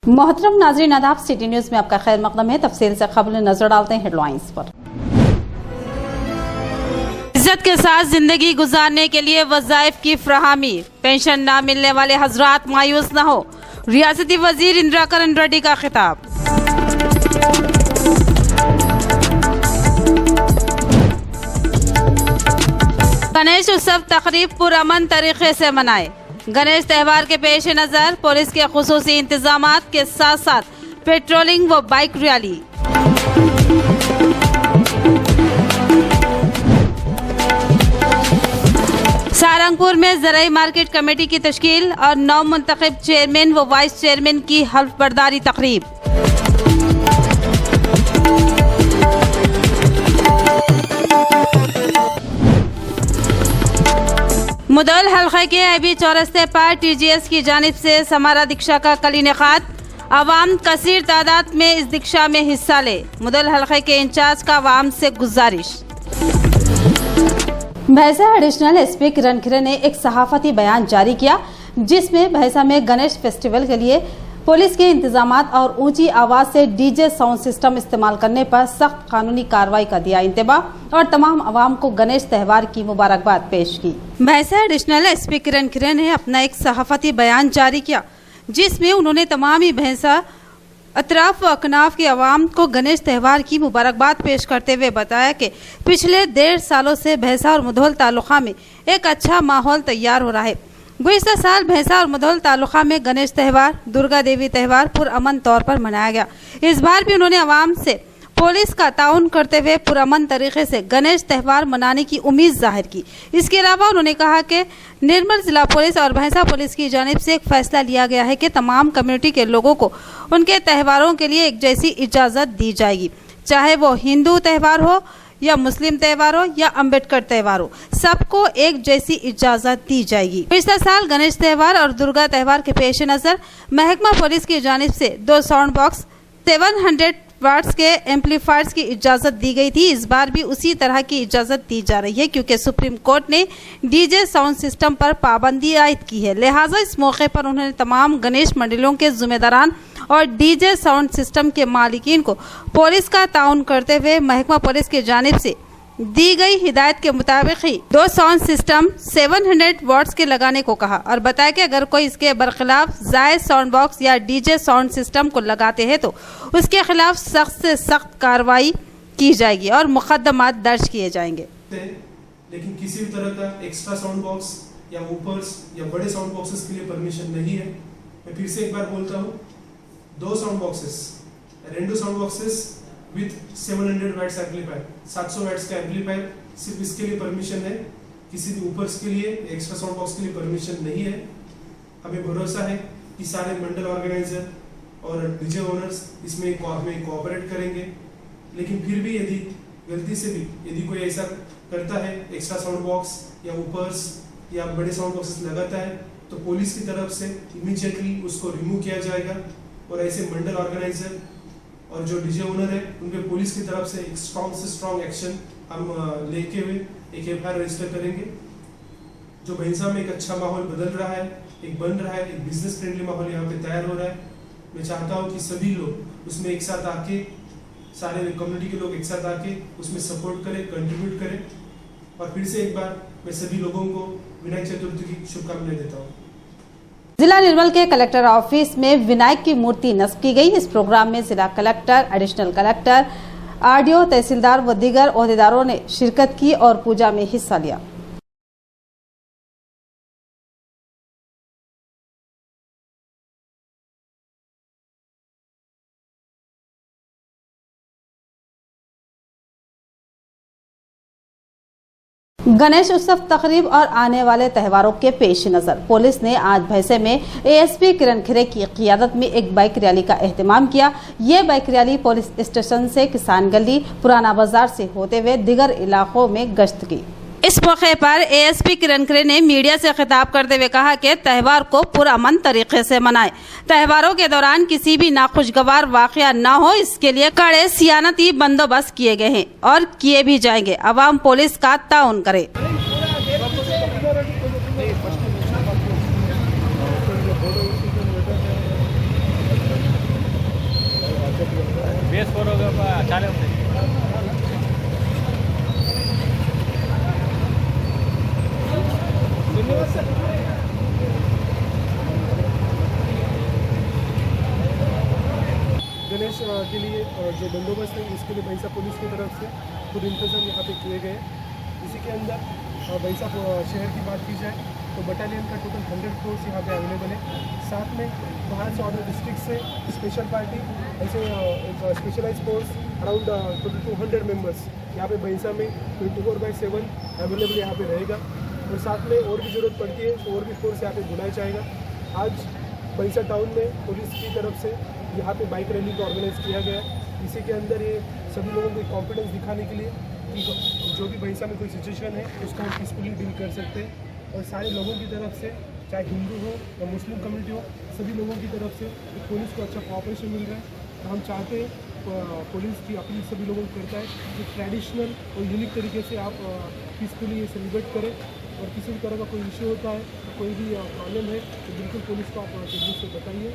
मोहतरम नाज़रीन आदाब, सिटी न्यूज में आपका खैर मकदम है। तफसील से खबर नजर डालते हैं हेडलाइंस पर। इज्जत के साथ जिंदगी गुजारने के लिए वज़ाइफ की फ्राहमी, पेंशन ना मिलने वाले हजरात मायूस न हो, रियासती वजीर इंदिरा करण रेड्डी का खिताब। गणेश उत्सव तकरीब पुरअमन तरीके से मनाए। गणेश त्यौहार के पेश नज़र पुलिस के खुसूसी इंतजामात के साथ साथ पेट्रोलिंग व बाइक रैली। सहारनपुर में ज़राई मार्केट कमेटी की तश्कील और 9 मुंतखब चेयरमैन व वाइस चेयरमैन की हल्फ बर्दारी तकरीब। मुदल हल्के के अभी चौरस्ते पर TGS की जानिब से समारा दीक्षा का कल इनेकाद। अवाम कसीर तादाद में इस दीक्षा में हिस्सा ले, मुदल हल्के के इंचार्ज का अवाम से गुजारिश। भैंसा एडिशनल SP किरण खरे ने एक सहाफती बयान जारी किया, जिसमें भैंसा में गणेश फेस्टिवल के लिए पुलिस के इंतजामात और ऊंची आवाज से DJ साउंड सिस्टम इस्तेमाल करने पर सख्त कानूनी कार्रवाई का दिया इंतबाह और तमाम अवाम को गणेश त्यौहार की मुबारकबाद पेश की। भैंसा एडिशनल SP किरण खरे ने अपना एक सहाफती बयान जारी किया, जिसमें उन्होंने तमाम ही भैंसा अतराफ व अकनाफ की आवाम को गणेश त्यौहार की मुबारकबाद पेश करते हुए बताया कि पिछले 1.5 सालों से भैंसा और मुधोल तालुका में एक अच्छा माहौल तैयार हो रहा है। गुज़िश्ता साल भैंसा और मुधोल तालुका में गणेश त्यौहार, दुर्गा देवी त्यौहार पुरअमन तौर पर मनाया गया। इस बार भी उन्होंने आवाम से पुलिस का ताउन करते हुए पुरअमन तरीके से गणेश त्यौहार मनाने की उम्मीद जाहिर की। इसके अलावा उन्होंने कहा कि निर्मल जिला पुलिस और भैंसा पुलिस की जानिब से एक फैसला लिया गया है कि तमाम कम्युनिटी के लोगों को उनके त्यौहारों के लिए एक जैसी इजाज़त दी जाएगी, चाहे वो हिंदू त्यौहार हो या मुस्लिम त्यौहार हो या अम्बेडकर त्यौहार हो, सबको एक जैसी इजाज़त दी जाएगी। पिछले साल गणेश त्यौहार और दुर्गा त्यौहार के पेश नज़र महकमा पुलिस की जानिब से 2 साउंड बॉक्स 700 वाट्स के एम्पलीफायर्स की इजाज़त दी गई थी। इस बार भी उसी तरह की इजाज़त दी जा रही है, क्योंकि सुप्रीम कोर्ट ने DJ साउंड सिस्टम पर पाबंदी आयद की है। लिहाजा इस मौके पर उन्होंने तमाम गणेश मंडलों के जिम्मेदारान और DJ साउंड सिस्टम के मालिकीन को पुलिस का ताउन करते हुए महकमा पुलिस की जानिब से दी गई हिदायत के मुताबिक ही 2 साउंड सिस्टम 700 वाट्स के लगाने को कहा और बताया कि अगर कोई इसके बरखिलाफ जायज साउंड बॉक्स या DJ साउंड सिस्टम को लगाते हैं तो उसके खिलाफ सख्त से सख्त कार्रवाई की जाएगी और मुकदमा दर्ज किए जाएंगे। लेकिन किसी भी तरह का एक्स्ट्रा साउंड बॉक्स या ऊपर्स या बड़े साउंड बॉक्सेस के लिए परमिशन नहीं है। मैं फिर से एक बार बोलता हूँ, 2 sound boxes, 2 sound boxes with 700 watts amplifier, 700 watts का एम्पलीफायर, सिर्फ इसके लिए परमिशन है। किसी भी ऊपर्स के लिए, एक्स्ट्रा साउंड बॉक्स के लिए परमिशन नहीं है। हमें भरोसा है कि सारे मंडल ऑर्गेनाइजर और DJ ओनर्स इसमें कोऑपरेट करेंगे। लेकिन फिर भी यदि गलती से भी यदि कोई ऐसा करता है, एक्स्ट्रा साउंड बॉक्स या ऊपर्स या बड़े साउंड बॉक्सेस लगाता है, तो पुलिस की तरफ से इमीडिएटली उसको रिमूव किया जाएगा और ऐसे मंडल ऑर्गेनाइजर और जो DJ ओनर है उनके पुलिस की तरफ से एक स्ट्रॉन्ग से स्ट्रॉन्ग एक्शन हम लेके हुए एक FIR रजिस्टर करेंगे। जो भैंसा में एक अच्छा माहौल बदल रहा है, एक बन रहा है, एक बिजनेस फ्रेंडली माहौल यहाँ पे तैयार हो रहा है। मैं चाहता हूँ कि सभी लोग उसमें एक साथ आके, सारे कम्युनिटी के लोग एक साथ आके उसमें सपोर्ट करें, कंट्रीब्यूट करें। और फिर से एक बार मैं सभी लोगों को विनायक चतुर्थी की शुभकामनाएं देता हूँ। जिला निर्मल के कलेक्टर ऑफिस में विनायक की मूर्ति नस्ब की गई। इस प्रोग्राम में जिला कलेक्टर, एडिशनल कलेक्टर, RDO, तहसीलदार व दीगर ओहदेदारों ने शिरकत की और पूजा में हिस्सा लिया। गणेश उत्सव तकरीब और आने वाले त्यौहारों के पेश नज़र पुलिस ने आज भैंसे में ASP किरण खरे की क़ियादत में एक बाइक रैली का एहतमाम किया। ये बाइक रैली पुलिस स्टेशन से किसान गली, पुराना बाजार से होते हुए दीगर इलाकों में गश्त की। इस मौके पर ASP किरण खरे ने मीडिया से खिताब करते हुए कहा कि त्यौहार को पुरअमन तरीके से मनाएं। त्यौहारों के दौरान किसी भी नाखुशगवार वाकया न हो, इसके लिए कड़े सियानती बंदोबस्त किए गए हैं और किए भी जाएंगे। अवाम पुलिस का ताउन करे। చాలా ఉంటాయి. गणेश के लिए जो बंदोबस्त है इसके लिए भैंसा पुलिस की तरफ से खुद इंतजाम यहाँ पे किए गए। इसी के अंदर भैंसा शहर की बात की जाए तो बटालियन का टोटल 100 फोर्स यहाँ पे अवेलेबल है। साथ में बाहर से अदर डिस्ट्रिक्ट से स्पेशल पार्टी ऐसे स्पेशलाइज फोर्स अराउंड 200 मेंबर्स यहाँ पे भैंसा में 24/7 अवेलेबल यहाँ पे रहेगा। और साथ में और भी ज़रूरत पड़ती है तो और भी फोर्स यहाँ पे बुलाया जाएगा। आज भैंसा टाउन में पुलिस की तरफ से यहाँ पे बाइक रैली को ऑर्गेनाइज किया गया। इसी के अंदर ये सभी लोगों को कॉन्फिडेंस दिखाने के लिए कि जो भी भैंसा में कोई सिचुएशन है उसको हम पीसफुली डील कर सकते हैं। और सारे लोगों की तरफ से चाहे हिंदू हो या मुस्लिम कम्युनिटी हो सभी लोगों की तरफ से पुलिस को अच्छा कोऑपरेशन मिल रहा है। तो हम चाहते हैं पुलिस की अपील सभी लोगों को करता है कि ट्रेडिशनल और यूनिक तरीके से आप पीसफुली ये सेलिब्रेट करें। और किसी भी तरह का कोई इशू होता है कोई भी प्रॉब्लम है तो बिल्कुल पुलिस को आप तेजी से बताइए।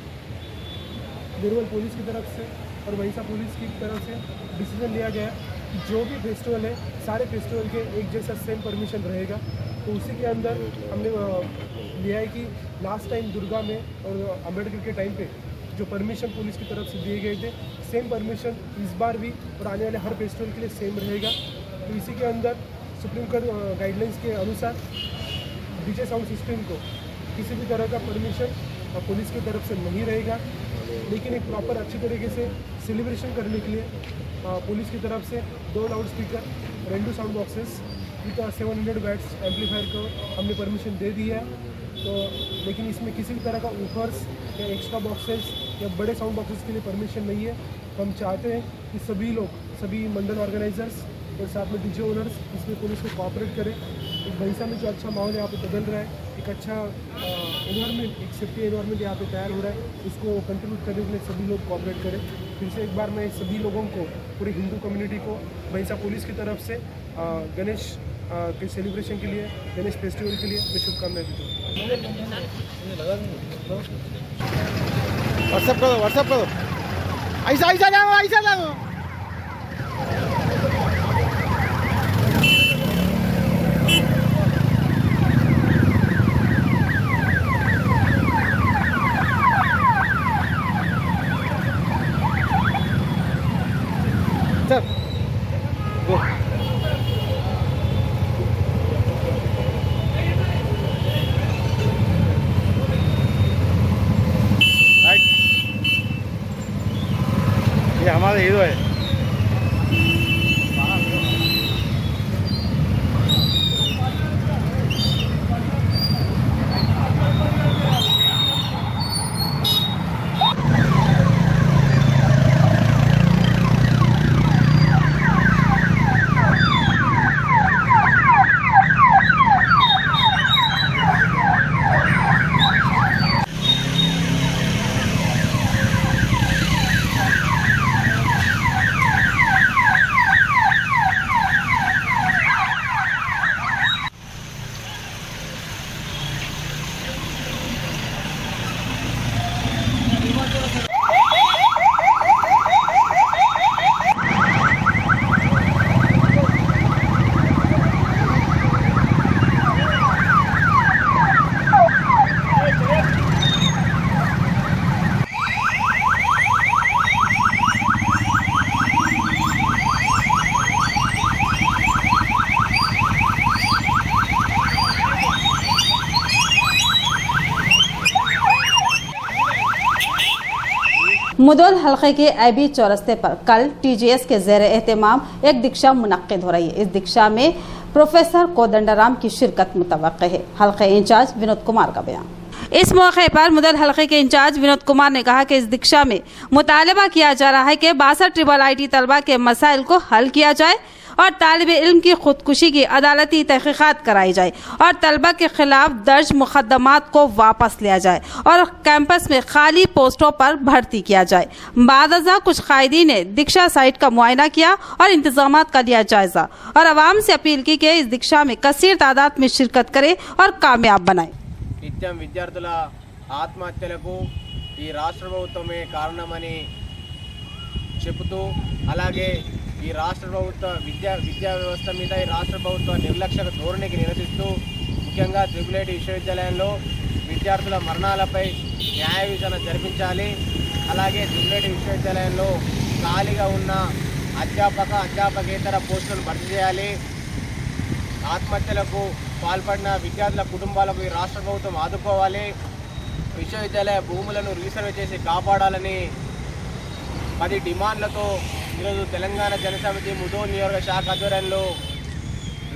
निर्मल पुलिस की तरफ से और भैंसा पुलिस की तरफ से डिसीजन लिया गया कि जो भी फेस्टिवल है सारे फेस्टिवल के एक जैसा सेम परमिशन रहेगा। तो उसी के अंदर हमने लिया है कि लास्ट टाइम दुर्गा में और अम्बेडकर के टाइम पे जो परमिशन पुलिस की तरफ से दिए गए थे सेम परमिशन इस बार भी और आने वाले हर फेस्टिवल के लिए सेम रहेगा। तो इसी के अंदर सुप्रीम कोर्ट गाइडलाइंस के अनुसार डीजे साउंड सिस्टम को किसी भी तरह का परमिशन पुलिस की तरफ से नहीं रहेगा। लेकिन एक प्रॉपर अच्छी तरीके से सेलिब्रेशन करने के लिए पुलिस की तरफ से 2 loud speaker 2 sound boxes with 700 watts amplifier को हमने परमिशन दे दी है। तो लेकिन इसमें किसी भी तरह का ऊफर्स या एक्स्ट्रा बॉक्सेस या बड़े साउंड बॉक्सेस के लिए परमिशन नहीं है। तो हम चाहते हैं कि सभी लोग सभी मंडल ऑर्गेनाइजर्स और साथ में डीजे ओनर्स इसमें पुलिस को कोऑपरेट करें। एक भैंसा में जो अच्छा माहौल यहाँ पे बदल रहा है एक अच्छा एनवायरनमेंट एक सेफ्टी एनवायरनमेंट यहाँ पे तैयार हो रहा है उसको कंट्रीब्यूट करने के लिए सभी लोग कोऑपरेट करें। फिर से एक बार मैं सभी लोगों को पूरी हिंदू कम्युनिटी को भैंसा पुलिस की तरफ से गणेश के सेलिब्रेशन के लिए गणेश फेस्टिवल के लिए मैं शुभकामनाएं देता हूँ। व्हाट्सएप करो ऐसा जाओ। Sir go right. ये हमारा हीरो है। मुदौल हल्के के एबी चौरस्ते पर कल टीजीएस के ज़ेर एहतमाम एक दीक्षा मुनक्किद हो रही है। इस दीक्षा में प्रोफेसर कोदंडराम की शिरकत मुतवक्के है। हल्के इंचार्ज विनोद कुमार का बयान। इस मौके पर मुदल हल्के के इंचार्ज विनोद कुमार ने कहा कि इस दीक्षा में मुतालबा किया जा रहा है कि 62 IIT तलबा के मसाइल को हल किया जाए और तालिब इल्म की खुदकुशी की अदालती तहकीकात कराई जाए और तलबा के खिलाफ दर्ज मुकदमात को वापस लिया जाए और कैंपस में खाली पोस्टों पर भर्ती किया जाए। बादअज़ा कुछ कायदीन ने दीक्षा साइट का मुआयना किया और इंतजामात का लिया जायजा और आवाम से अपील की कि इस दीक्षा में कसीर तादाद में शिरकत करे और कामयाब बनाए। నిత్యం విద్యార్థుల ఆత్మహత్యలకు ఈ రాష్ట్ర ప్రభుత్వమే కారణమని చెబుతూ అలాగే ఈ రాష్ట్ర ప్రభుత్వ విద్యా వ్యవస్థ మీద ఈ రాష్ట్ర ప్రభుత్వ నిర్లక్ష్య ధోరణికి నిరసిస్తూ ముఖ్యంగా త్రిపుల్ విశ్వవిద్యాలయంలో విద్యార్థుల మరణాలపై న్యాయ విచారణ జరిపించాలి. అలాగే త్రిపుల్ విశ్వవిద్యాలయంలో ఖాళీగా ఉన్న అధ్యాపకేతర పోస్టులను భర్తీ చేయాలి. ఆత్మహత్యలకు పాల్పడిన విద్యార్థుల కుటుంబాలకు ఈ రాష్ట్ర ప్రభుత్వం ఆదుకోవాలి. విశ్వవిద్యాలయ భూములను రీసర్వే చేసి కాపాడాలని 10 డిమాండ్లతో ఈరోజు తెలంగాణ జనసమితి ముదోల్ నియోజక శాఖ ఆధ్వర్యంలో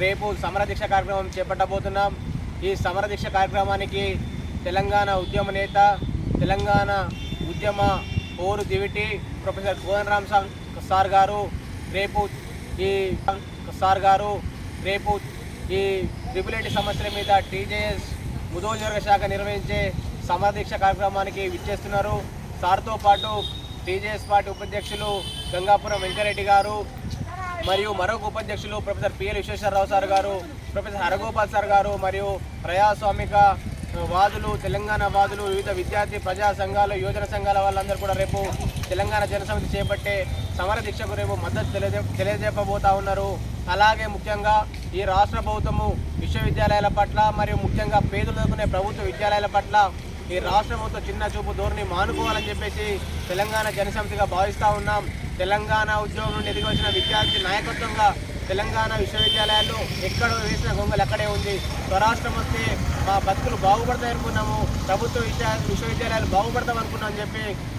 రేపు సమరదీక్ష కార్యక్రమం చేపట్టబోతున్నాం. ఈ సమరదీక్ష కార్యక్రమానికి తెలంగాణ ఉద్యమ నేత, తెలంగాణ ఉద్యమ పోరు దివిటి ప్రొఫెసర్ కోదండరామ్ సార్ గారు రేపు ఈ ట్రిపుల్ సమస్యల మీద టీజేఎస్ ముదోల్ నియోజక శాఖ నిర్వహించే సమరదీక్ష కార్యక్రమానికి విచ్చేస్తున్నారు. సార్తో పాటు టీజేఎస్ పార్టీ ఉపాధ్యక్షులు గంగాపురం వెంకరెడ్డి గారు మరియు మరొక ఉపాధ్యక్షులు ప్రొఫెసర్ పిఎల్ విశ్వేశ్వరరావు సార్ గారు, ప్రొఫెసర్ హరగోపాల్ సార్ గారు మరియు ప్రజాస్వామిక వాదులు, తెలంగాణ వాదులు, వివిధ విద్యార్థి ప్రజా సంఘాలు, యువజన సంఘాల వాళ్ళందరూ కూడా రేపు తెలంగాణ జనసమితి చేపట్టే సమరదీక్షకు రేపు మద్దతు తెలియజేపబోతా ఉన్నారు. అలాగే ముఖ్యంగా ఈ రాష్ట్ర ప్రభుత్వము విశ్వవిద్యాలయాల పట్ల మరియు ముఖ్యంగా పేదలు చదువుకునే ప్రభుత్వ విద్యాలయాల పట్ల ఈ రాష్ట్ర ప్రభుత్వం చిన్న చూపు ధోరణి మానుకోవాలని చెప్పేసి తెలంగాణ జనసమితిగా భావిస్తూ ఉన్నాం. తెలంగాణ ఉద్యోగం నుండి ఎదిగి వచ్చిన విద్యార్థి నాయకత్వంగా తెలంగాణ విశ్వవిద్యాలయాల్లో ఎక్కడ వేసిన గొంగలు అక్కడే ఉంది. స్వరాష్ట్రం వస్తే మా బతుకులు బాగుపడతాయి అనుకున్నాము, ప్రభుత్వ విశ్వవిద్యాలయాలు బాగుపడతాం అనుకున్నాం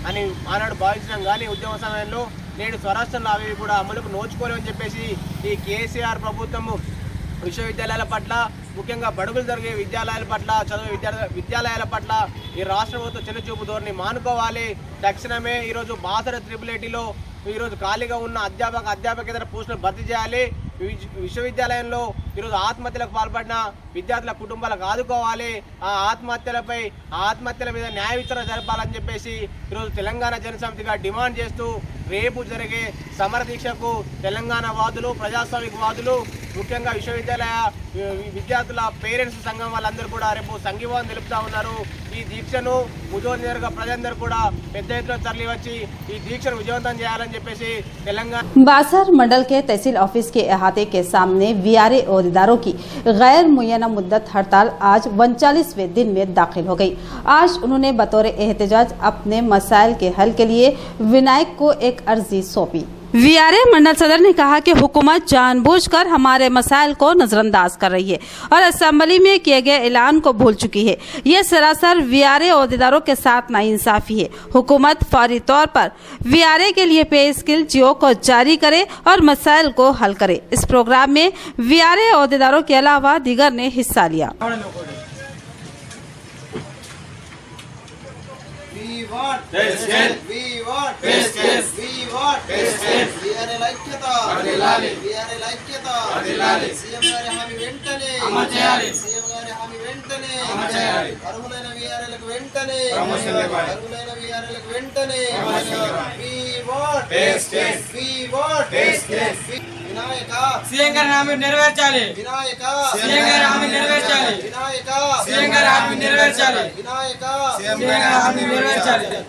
అని ఆనాడు భావించినాం. కానీ ఉద్యమ సమయంలో నేడు స్వరాష్ట్రంలో అవి కూడా అమలుకు నోచుకోలేమని చెప్పేసి ఈ కేసీఆర్ ప్రభుత్వము విశ్వవిద్యాలయాల పట్ల, ముఖ్యంగా బడుగులు జరిగే విద్యాలయాల పట్ల, చదివే విద్యాలయాల పట్ల ఈ రాష్ట్ర ప్రభుత్వం చిన్నచూపు ధోరణి మానుకోవాలి. తక్షణమే ఈరోజు బాసర ట్రిపుల్ ఈరోజు ఖాళీగా ఉన్న అధ్యాపకేతర పోస్టులను భర్తీ చేయాలి. విశ్వవిద్యాలయంలో ఈరోజు ఆత్మహత్యలకు పాల్పడిన విద్యార్థుల కుటుంబాలకు ఆదుకోవాలి. ఆ ఆత్మహత్యల మీద న్యాయ విచారణ జరపాలని చెప్పేసి ఈరోజు తెలంగాణ జనసమితిగా డిమాండ్ చేస్తూ రేపు జరిగే సమరదీక్షకు తెలంగాణ వాదులు, ప్రజాస్వామిక వాదులు, ముఖ్యంగా విశ్వవిద్యాలయ విద్యార్థుల పేరెంట్స్ సంఘం వాళ్ళందరూ కూడా రేపు సంఘీభావం తెలుపుతా ఉన్నారు. ఈ దీక్షను ముదోల్ నియోజక ప్రజలందరూ కూడా పెద్ద ఎత్తున తరలి వచ్చి ఈ దీక్షను విజయవంతం చేయాలని చెప్పేసి తెలంగాణ बासर मंडल के तहसील ऑफिस के अहाते के सामने वीआरए ओहदेदारों की गैर मुय्यना मुद्दत हड़ताल आज 39वें दिन में दाखिल हो गई। आज उन्होंने बतौर एहतजाज अपने मसाइल के हल के लिए विनायक को एक अर्जी सौंपी। वीआरए मंडल सदर ने कहा कि हुकूमत जानबूझकर हमारे मसाइल को नजरअंदाज कर रही है और असेंबली में किए गए ऐलान को भूल चुकी है। ये सरासर वीआरए ओहदेदारों के साथ नाइंसाफी है। हुकूमत फौरी तौर पर वीआरए के लिए पे स्किल जियो को जारी करे और मसाइल को हल करे। इस प्रोग्राम में वीआरए ओहदेदारों के अलावा दीगर ने हिस्सा लिया। సీఎం గారి హామీ నెరవేర్చాలి. సీఎం గారి హామీ నెరవేర్చాలి. సీఎం గారి హామీ నెరవేర్చాలి. సీఎం గారి హామీ నెరవేర్చాలి.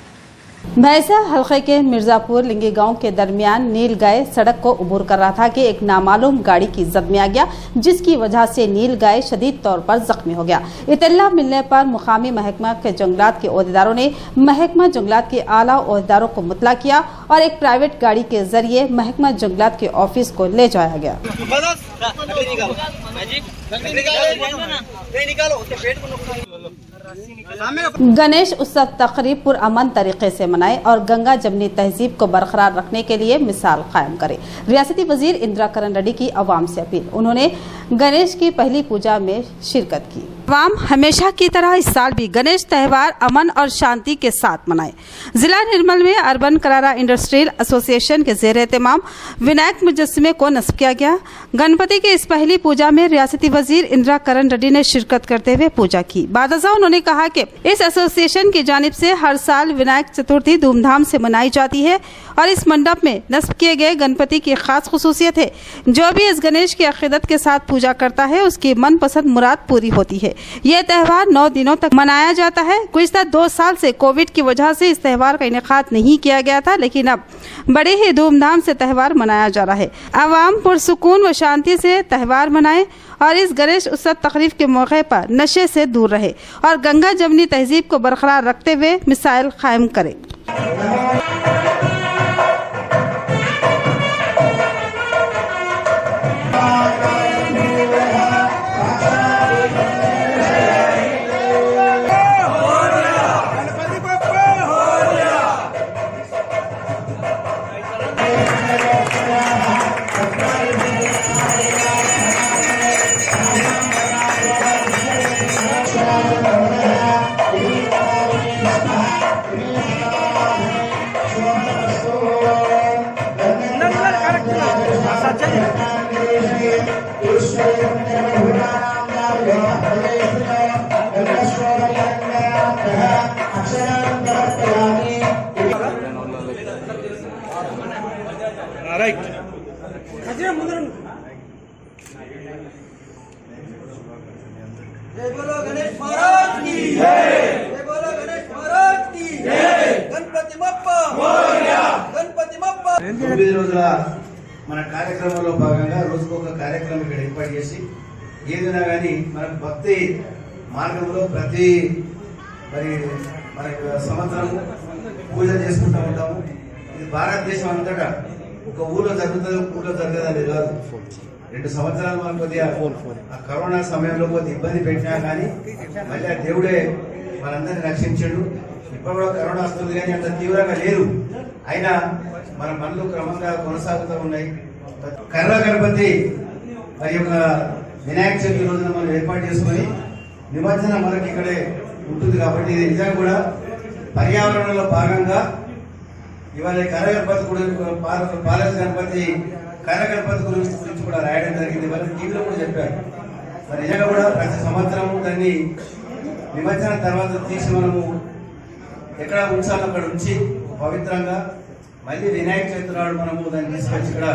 भैंसा हल्के के मिर्जापुर लिंगी गांव के दरमियान नील गाय सड़क को अबूर कर रहा था कि एक नामालूम गाड़ी की जद में आ गया, जिसकी वजह से नील गाय शदीद तौर पर जख्मी हो गया। इत्तला मिलने पर मुकामी महकमा के जंगलात के ओहदेदारों ने महकमा जंगलात के आला ओहदेदारों को मुतला किया और एक प्राइवेट गाड़ी के जरिए महकमा जंगलात के ऑफिस को ले जाया गया। गणेश उत्सव तकरीब पुरअमन तरीके से मनाए और गंगा जमनी तहजीब को बरकरार रखने के लिए मिसाल कायम करे। रियासती वजीर इंदिरा करण रेड्डी की अवाम से अपील। उन्होंने गणेश की पहली पूजा में शिरकत की। अवाम हमेशा की तरह इस साल भी गणेश त्यौहार अमन और शांति के साथ मनाए। जिला निर्मल में अर्बन करारा इंडस्ट्रियल एसोसिएशन के जेर एहतमाम विनायक मुजस्समे को नस्ब किया गया। गणपति की इस पहली पूजा में रियासती वजीर इंदिरा करण रेड्डी ने शिरकत करते हुए पूजा की। बादशाह उन्होंने कहा कि इस एसोसिएशन की जानिब से हर साल विनायक चतुर्थी धूमधाम से मनाई जाती है और इस मंडप में नस्ब किए गए गणपति की खास खुसूसियत है। जो भी इस गणेश की अकीदत के साथ पूजा करता है उसकी मनपसंद मुराद पूरी होती है। ये त्यौहार 9 दिनों तक मनाया जाता है। गुज़िश्ता 2 साल से कोविड की वजह से इस त्यौहार का इनेकाद नहीं किया गया था, लेकिन अब बड़े ही धूमधाम से त्यौहार मनाया जा रहा है। आवाम पुरसुकून व शांति से त्यौहार मनाए और इस गणेश उत्सव तकरीब के मौके पर नशे से दूर रहे और गंगा जमनी तहजीब को बरकरार रखते हुए मिसाइल कायम करे। రైట్ जय बोलो गणेश महाराज की जय, जय बोलो गणेश महाराज की जय, गणपति बप्पा मोरया, गणपति बप्पा। 9 రోజుల మన కార్యక్రమంలో భాగంగా రోజుకు ఒక కార్యక్రమం ఇక్కడ ఏర్పాటు చేసి ఏదైనా కానీ మన భక్తి మార్గంలో ప్రతి మరి మన సంవత్సరం పూజ చేసుకుంటూ ఉంటాము. ఇది భారతదేశం అంతటా ఒక ఊళ్ళో జరుగుతుంది, ఊళ్ళో జరగదని కాదు. 2 సంవత్సరాలు మనం కొద్దిగా ఆ కరోనా సమయంలో కొద్దిగా ఇబ్బంది పెట్టినా కానీ మళ్ళీ ఆ దేవుడే మనందరినీ రక్షించాడు. ఇప్పుడు కూడా కరోనా వస్తుంది కానీ అంత తీవ్రంగా లేదు. అయినా మన పనులు క్రమంగా కొనసాగుతూ ఉన్నాయి. కర్ర గణపతి మరి యొక్క వినాయక చవితి రోజున మనం ఏర్పాటు చేసుకొని నిమజ్జనం మనకి ఇక్కడే ఉంటుంది కాబట్టి ఇది నిజంగా కూడా పర్యావరణంలో భాగంగా ఇవాళ కర్ర గణపతి కూడా పాలక గణపతి కర్ర గణపతి గురించి కూడా రాయడం జరిగింది. వాళ్ళ టీవీలో కూడా చెప్పారు. మరి నిజంగా కూడా ప్రతి సంవత్సరం దాన్ని నిమజ్జనం తర్వాత తీసి మనము ఎక్కడ ఉంచాలో అక్కడ ఉంచి పవిత్రంగా మళ్ళీ వినాయక చవితి నాడు మనము దాన్ని తీసుకొచ్చి ఇక్కడ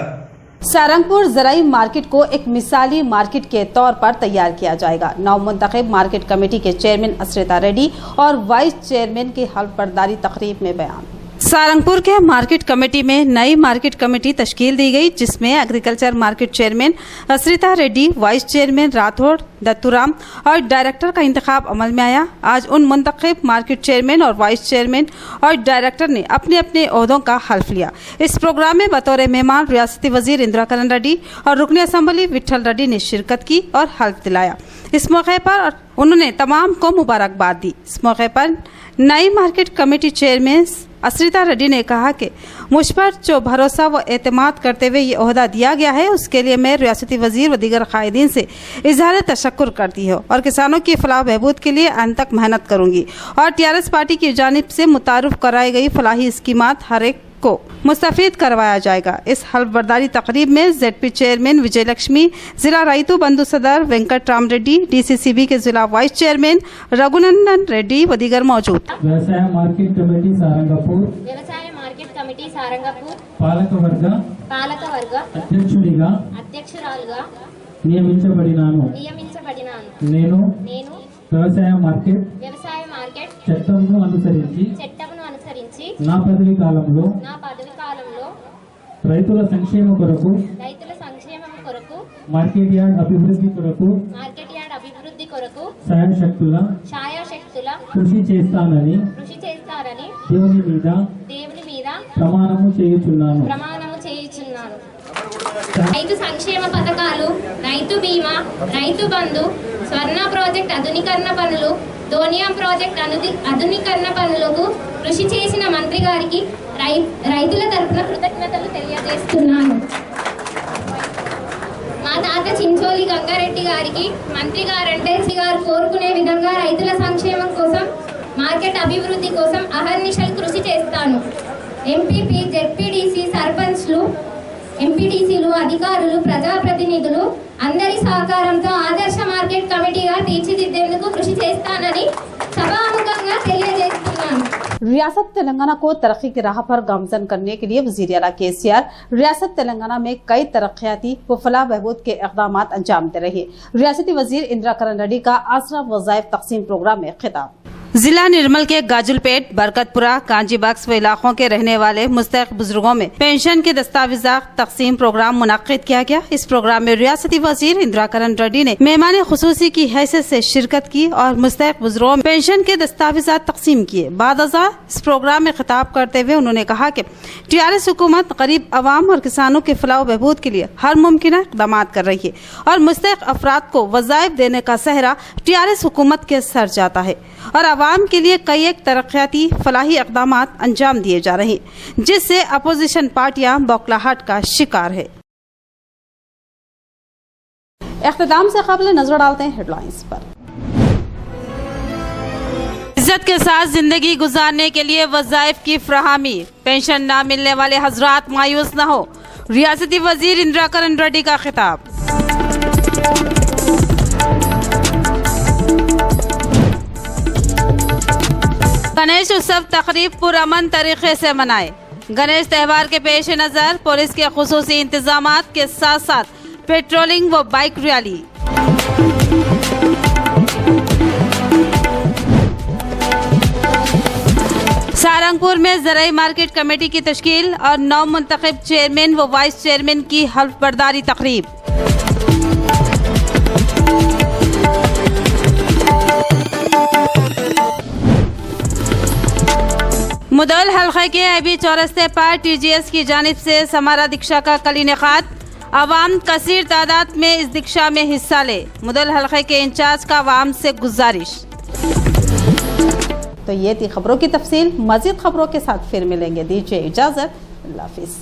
सारंगपुर ज़राई मार्केट को एक मिसाली मार्केट के तौर पर तैयार किया जाएगा। नवमुंतखब मार्केट कमेटी के चेयरमैन असरिता रेड्डी और वाइस चेयरमैन की हल्फबर्दारी तकरीब में बयान। सारंगपुर के मार्केट कमेटी में नई मार्केट कमेटी तश्कील दी गई, जिसमें agriculture market chairman Asrita Reddy, vice chairman Rathore Datturam और डायरेक्टर का इंतखाब अमल में आया। आज उन मुंतखब मार्केट चेयरमैन और वाइस चेयरमैन और डायरेक्टर ने अपने अपने ओहदों का हल्फ लिया। इस प्रोग्राम में बतौर मेहमान रियासती वजीर इंदिरा करण रेड्डी और रुकन असम्बली विठल रेड्डी ने शिरकत की और हल्फ दिलाया। इस मौके पर उन्होंने तमाम को मुबारकबाद दी। इस मौके पर नई market committee chairman Asrita Reddy ने कहा कि मुझ पर जो भरोसा व एतमाद करते हुए ये ओहदा दिया गया है, उसके लिए मैं रियासती वजीर व दीगर कायदीन से इजहार तशक्कुर करती हूँ और किसानों की फलाह बहबूद के लिए अंत तक मेहनत करूँगी और टीआरएस पार्टी की जानिब से मुतारुफ कराई गई फलाही स्कीमात हर एक को मुस्तफीद करवाया जाएगा। इस हल्फबर्दारी तकरीब में जेडपी चेयरमैन विजय लक्ष्मी, जिला रईतु बंधु सदर वेंकट राम रेड्डी, डीसीसीबी के जिला वाइस चेयरमैन रघुनंदन रेड्डी व दीगर मौजूद। వ్యవసాయ మార్కెట్ కమిటీ సారంగపూర్ పాలకవర్గ అధ్యక్షురాలుగా నియమించబడినాను నేను వ్యవసాయ మార్కెట్ చట్టంను అనుసరించి నా పదవి కాలంలో రైతుల సంక్షేమ కొరకు మార్కెట్ యార్డ్ అభివృద్ధి కొరకు సాయశక్తుల కృషి చేస్తానని దేవుని మీద ప్రమాణము చేయుచున్నాను. రైతు సంక్షేమ పథకాలు, రైతు బీమా, రైతు బంధు, స్వర్ణ ప్రాజెక్ట్ ఆధునీకరణ పనులు, ధోనియం ప్రాజెక్ట్ ఆధునీకరణ పనులకు కృషి చేసిన మంత్రి గారికి రైతుల తరపున కృతజ్ఞతలు తెలియజేస్తున్నాను. మా తాత చించోలి గంగారెడ్డి గారికి మంత్రి గారంటే గారు కోరుకునే విధంగా రైతుల సంక్షేమం కోసం, మార్కెట్ అభివృద్ధి కోసం అహర్నిశలు కృషి చేస్తాను. ఎంపీపీ, జెడ్పీటీసీ, సర్పంచ్లు, ఎంపీటీసీలు, అధికారులు, ప్రజాప్రతినిధులు అందరి సహకారంతో ఆదర్శ మార్కెట్ కమిటీగా తీర్చిదిద్దేందుకు కృషి చేస్తానని సభాముఖంగా తెలియజేస్తున్నాను. रियासत तेलंगाना को तरक्की की राह पर गामजन करने के लिए वजीर आला केसीआर रियासत तेलंगाना में कई तरक्याती व फलाह बहबूद के इक़दाम अंजाम दे रहे। रियासती वजीर इंदिरा करण रेड्डी का आसरा वज़ाइफ तकसीम प्रोग्राम में खिताब। जिला निर्मल के गाजुलपेट, बरकतपुरा, कांजीबक्स व इलाकों के रहने वाले मुस्तहिक़ बुजुर्गों में पेंशन के दस्तावेज़ात तकसीम प्रोग्राम मुनक्किद किया गया। इस प्रोग्राम में रियासती वजीर इंदिरा करण रेड्डी ने मेहमान खुसूसी की हैसियत से शिरकत की और मुस्तहिक़ बुजुर्गों में पेंशन के दस्तावेज़ात तकसीम किए। बादअज़ा इस प्रोग्राम में खिताब करते हुए उन्होंने कहा कि टीआरएस हुकूमत गरीब अवाम और किसानों के फलाह व बहबूद के लिए हर मुमकिन इक़दाम कर रही है और मुस्तहिक़ अफराद को वज़ाइफ देने का सहरा टीआरएस हुकूमत के सर जाता है और आवाम के लिए कई एक तरक्याती फलाही इक़दाम अंजाम दिए जा रहे हैं, जिससे अपोजिशन पार्टियां बौखलाहट का शिकार है। इख्तिताम से कबल नजर डालते हैं हेडलाइंस पर। इज्जत के साथ जिंदगी गुजारने के लिए वज़ाइफ की फ्राहमी, पेंशन न मिलने वाले हजरात मायूस न हो, रियासती वजीर इंदिरा करण रेड्डी का खिताब। गणेश उत्सव तकरीब पुरअमन तरीके से मनाए। गणेश त्यौहार के पेश नज़र पुलिस के खुसूसी इंतजामात के साथ साथ पेट्रोलिंग व बाइक रैली। सारंगपुर में ज़राई मार्केट कमेटी की तश्कील और नौ मुंतखब चेयरमैन व वाइस चेयरमैन की हल्फ बर्दारी तकरीब। मुदल हल्के के अभी चौरस्ते पर टीजीएस की जानिब से समारा दीक्षा का कल इनेकाद। आवाम कसीर तादाद में इस दीक्षा में हिस्सा ले, मुदल हल्के के इंचार्ज का आवाम से गुजारिश। तो ये थी खबरों की तफसील। मजीद खबरों के साथ फिर मिलेंगे। दीजिए इजाजत। अल्लाह हाफिज़।